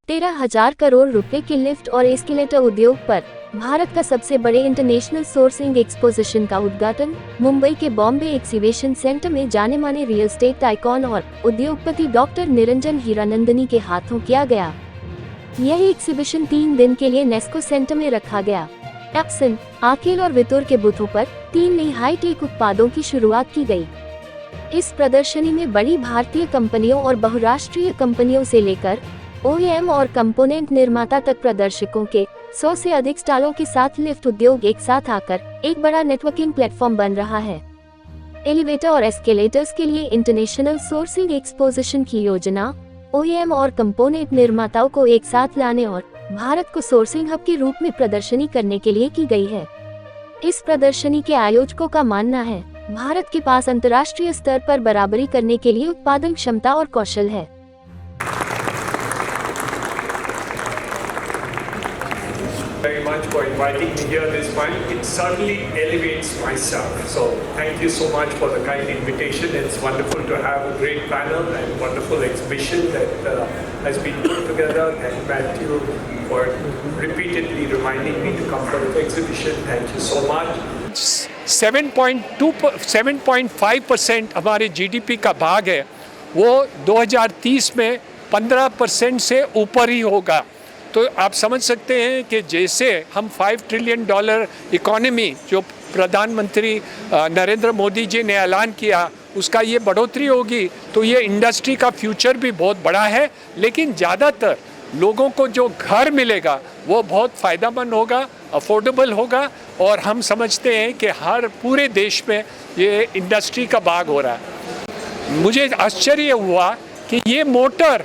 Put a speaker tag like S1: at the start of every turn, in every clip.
S1: 13,000 करोड़ रुपए के लिफ्ट और एस्केलेटर उद्योग पर भारत का सबसे बड़े इंटरनेशनल सोर्सिंग एक्सपोजिशन का उद्घाटन मुंबई के बॉम्बे एक्सिबिशन सेंटर में जाने माने रियल एस्टेट आइकॉन और उद्योगपति डॉक्टर निरंजन हीरानंदनी के हाथों किया गया। यह एक्सिबिशन 3 दिन के लिए नेस्को सेंटर में रखा गया। एप्सन, आकेल और वितुर के बूथों पर 3 नई हाईटेक उत्पादों की शुरुआत की गई। इस प्रदर्शनी में बड़ी भारतीय कंपनियों और बहुराष्ट्रीय कंपनियों से लेकर OEM और कंपोनेंट निर्माता तक प्रदर्शकों के 100 से अधिक स्टॉलों के साथ लिफ्ट उद्योग एक साथ आकर एक बड़ा नेटवर्किंग प्लेटफॉर्म बन रहा है। एलिवेटर और एस्केलेटर्स के लिए इंटरनेशनल सोर्सिंग एक्सपोजिशन की योजना OEM और कंपोनेंट निर्माताओं को एक साथ लाने और भारत को सोर्सिंग हब के रूप में प्रदर्शनी करने के लिए की गई है। इस प्रदर्शनी के आयोजकों का मानना है, भारत के पास अंतर्राष्ट्रीय स्तर पर बराबरी करने के लिए उत्पादन क्षमता और कौशल है।
S2: Very much for inviting me here this morning. It certainly elevates myself. So thank you so much for the kind invitation. It's wonderful to have a great panel and wonderful exhibition that has been put together. And Matthew for repeatedly reminding me to come for the exhibition. Thank you so much.
S3: 7.5% हमारे GDP का भाग है, वो 2030 में 15% से ऊपर ही होगा। तो आप समझ सकते हैं कि जैसे हम $5 ट्रिलियन इकोनॉमी जो प्रधानमंत्री नरेंद्र मोदी जी ने ऐलान किया, उसका ये बढ़ोतरी होगी, तो ये इंडस्ट्री का फ्यूचर भी बहुत बड़ा है। लेकिन ज़्यादातर लोगों को जो घर मिलेगा वो बहुत फ़ायदेमंद होगा, अफोर्डेबल होगा, और हम समझते हैं कि हर पूरे देश में ये इंडस्ट्री का भाग हो रहा है। मुझे आश्चर्य हुआ कि ये motor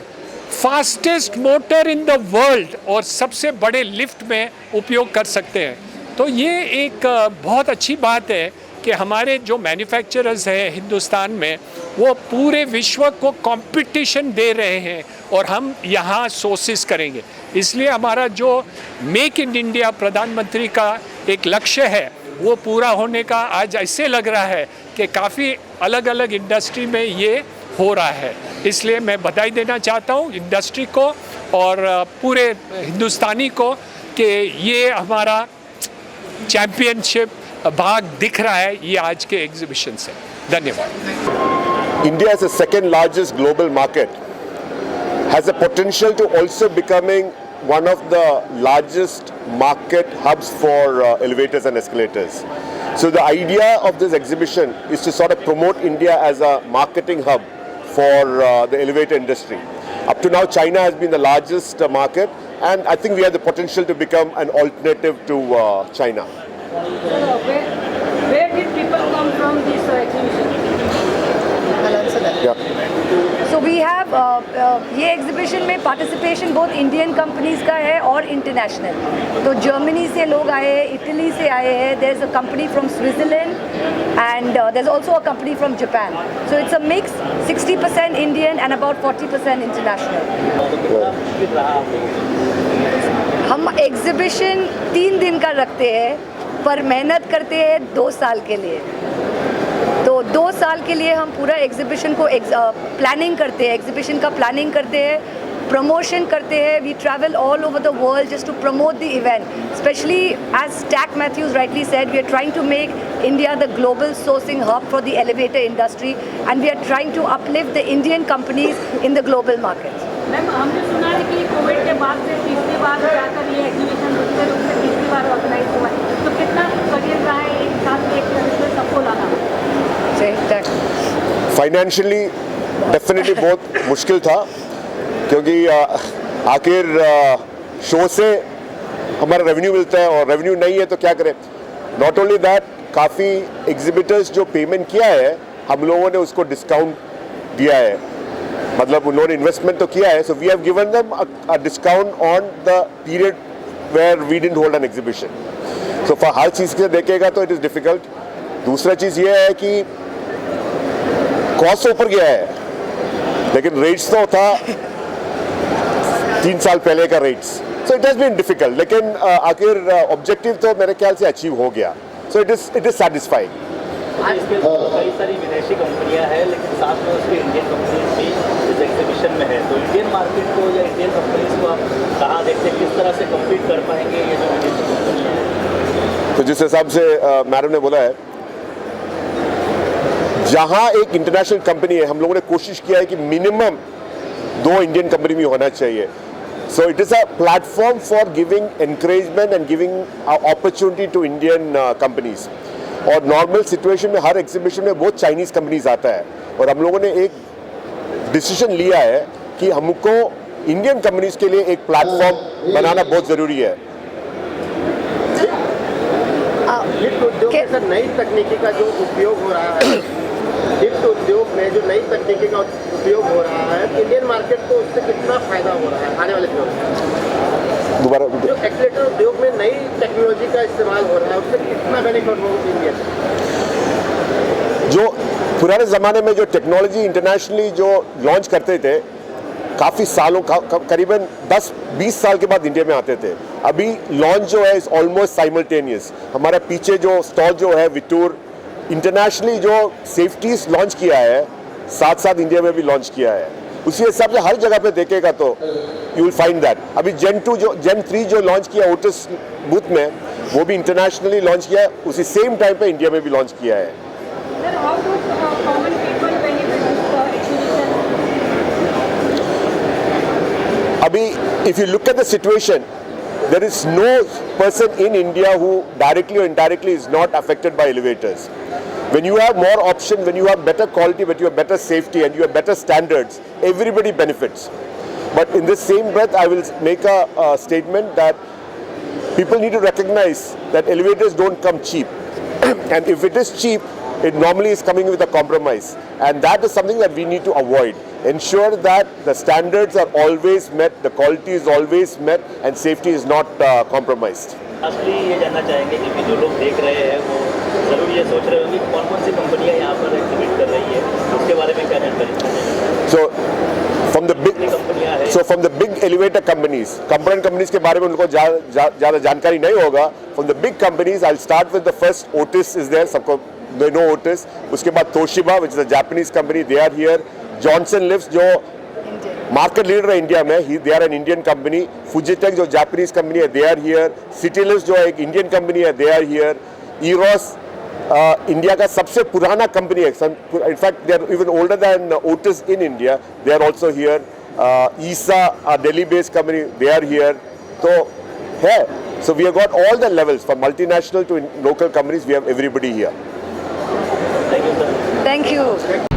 S3: fastest motor in the world और सबसे बड़े लिफ्ट में उपयोग कर सकते हैं। तो ये एक बहुत अच्छी बात है कि हमारे जो मैन्युफैक्चरर्स हैं हिंदुस्तान में, वो पूरे विश्व को कंपटीशन दे रहे हैं और हम यहाँ सोर्सेस करेंगे। इसलिए हमारा जो मेक इन इंडिया प्रधानमंत्री का एक लक्ष्य है, वो पूरा होने का आज ऐसे लग रहा है कि काफ़ी अलग अलग इंडस्ट्री में ये हो रहा है। इसलिए मैं बधाई देना चाहता हूँ इंडस्ट्री को और पूरे हिंदुस्तानी को कि ये हमारा चैम्पियनशिप भाग दिख रहा है ये आज के एग्जीबिशन से। धन्यवाद।
S4: India as a second largest global market has a potential to also becoming one of the largest market hubs for elevators and escalators. So the idea of this exhibition is to sort of promote India as a marketing hub for the elevator industry. Up to now, China has been the largest market, and I think we have the potential to become an alternative to China.
S5: Where did people come from this exhibition? I'll answer that.
S4: Yeah.
S5: So we have ये exhibition में participation बहुत Indian companies का है और international. तो Germany से लोग आए हैं, इटली से आए हैं, there is a company from Switzerland and there is also a company from Japan. So it's a mix 60% Indian and about 40% international. हम एग्जीबिशन 3 दिन का रखते हैं, पर मेहनत करते हैं 2 साल के लिए। तो 2 साल के लिए हम पूरा एग्जीबिशन को प्लानिंग करते हैं, एग्जीबिशन का प्लानिंग करते हैं, प्रमोशन करते हैं। We travel all over the world just to promote the event, specially as टैक Mathews rightly said, we are trying to make India the global sourcing hub for the elevator industry and we are trying to uplift the Indian companies in the global market.
S6: Ma'am, हमने सुना है कि Covid के बाद से तीसरी बार जाकर ये एग्जीबिशन दूसरे रूप से तीसरी बार ऑर्गेनाइज हुआ है, तो कितना कठिन रहा है एक साथ एक सबको लाना?
S4: फाइनेंशियली डेफिनेटली बहुत मुश्किल था, क्योंकि आखिर शो से हमारा रेवेन्यू मिलता है और रेवेन्यू नहीं है तो क्या करें। नॉट ओनली दैट, काफ़ी एग्जिबिटर्स जो पेमेंट किया है हम लोगों ने उसको डिस्काउंट दिया है, मतलब उन्होंने इन्वेस्टमेंट तो किया है, so we have given them a discount on the period where we didn't hold an exhibition. So for हर चीज़ से देखेगा तो इट इज़ डिफिकल्ट। दूसरा चीज़ ये है कि कॉस्ट ऊपर गया है, लेकिन रेट्स तो था 3 साल पहले का rates, so it has been difficult, लेकिन आखिर ऑब्जेक्टिव तो मेरे ख्याल से अचीव हो गया, सो इट इज़ सैटिस्फाइंग।
S7: कई सारी विदेशी कंपनियां हैं, लेकिन साथ में उसके इंडियन कंपनीज भी इस एग्जीबिशन पोजीशन में है, तो इंडियन मार्केट को या इंडियन कंपनीज को आप कहाँ देखते हैं, किस तरह से कम्पीट कर पाएंगे ये जो विदेशी कंपनियाँ हैं?
S4: तो जिस हिसाब से मैडम ने बोला है, जहां एक इंटरनेशनल कंपनी है, हम लोगों ने कोशिश किया है कि मिनिमम 2 इंडियन कंपनी भी होना चाहिए. So it is a platform for giving encouragement and giving opportunity to Indian companies. और नॉर्मल सिचुएशन में हर एग्जीबिशन में बहुत चाइनीज कंपनीज आता है, और हम लोगों ने एक डिसीजन लिया है कि हमको इंडियन कंपनीज के लिए एक प्लेटफॉर्म बनाना बहुत ज़रूरी है.
S8: लिफ्ट उद्योग में सर नई तकनीकी का जो उपयोग हो रहा है, लिफ्ट उद्योग में जो नई तकनीकी का उपयोग हो रहा है, इंडियन मार्केट को उससे कितना फायदा हो रहा है आने वाले दिनों में?
S4: दोबारा
S8: जो एक्सीलेटर उद्योग में नई टेक्नोलॉजी का इस्तेमाल हो रहा है, उससे कितना बेनिफिट होगा इंडिया?
S4: जो पुराने ज़माने में जो टेक्नोलॉजी इंटरनेशनली जो लॉन्च करते थे, काफ़ी सालों करीबन 10-20 साल के बाद इंडिया में आते थे. अभी लॉन्च जो है इज ऑलमोस्ट साइमल्टेनियस. हमारा पीछे जो स्टॉल जो है विटूर, इंटरनेशनली जो सेफ्टीज लॉन्च किया है, साथ साथ इंडिया में भी लॉन्च किया है. उसी हिसाब से हर जगह पे देखेगा तो यू विल फाइंड दैट. अभी जेन 3 जो लॉन्च किया ओटिस बूथ में, वो भी इंटरनेशनली लॉन्च किया है, उसी सेम टाइम पे इंडिया में भी लॉन्च किया है.
S6: Sir, how do common people benefit this exhibition?
S4: Abhi, if you look at the situation, there is no person in India who directly or indirectly is not affected by elevators. When you have more option, when you have better quality, when you have better safety and you have better standards, everybody benefits. But in this same breath, I will make a statement that people need to recognize that elevators don't come cheap. And if it is cheap, it normally is coming with a compromise, and that is something that we need to avoid. Ensure that the standards are always met, the quality is always met, and safety is not compromised.
S7: असली ये जानना चाहेंगे क्योंकि जो लोग देख रहे हैं वो ज़रूर ये सोच रहे होंगे कि कौन कौन सी कंपनियां यहाँ पर एक्टिवेट कर रही है, उसके बारे में क्या जानकारी?
S4: So from the big elevator companies, component companies के बारे में उनको ज़्यादा जानकारी नहीं होगा. From the big companies, I'll start with the first. Otis is there, सबको they know Otis. उसके बाद Toshiba, which is a Japanese company, they are here. Johnson Lifts जो मार्केट लीडर है इंडिया में, they are an Indian company. Fujitec जो Japanese company है, they are here. City Lifts जो एक इंडियन कंपनी है, they are here. Eros India का सबसे पुराना कंपनी है, in fact they are even older than Otis in India, they are also here. ईसा Delhi based company, they are here. तो है, so we have got all the levels from multinational to local companies, we have everybody here.
S7: Thank you, sir.
S5: Thank you.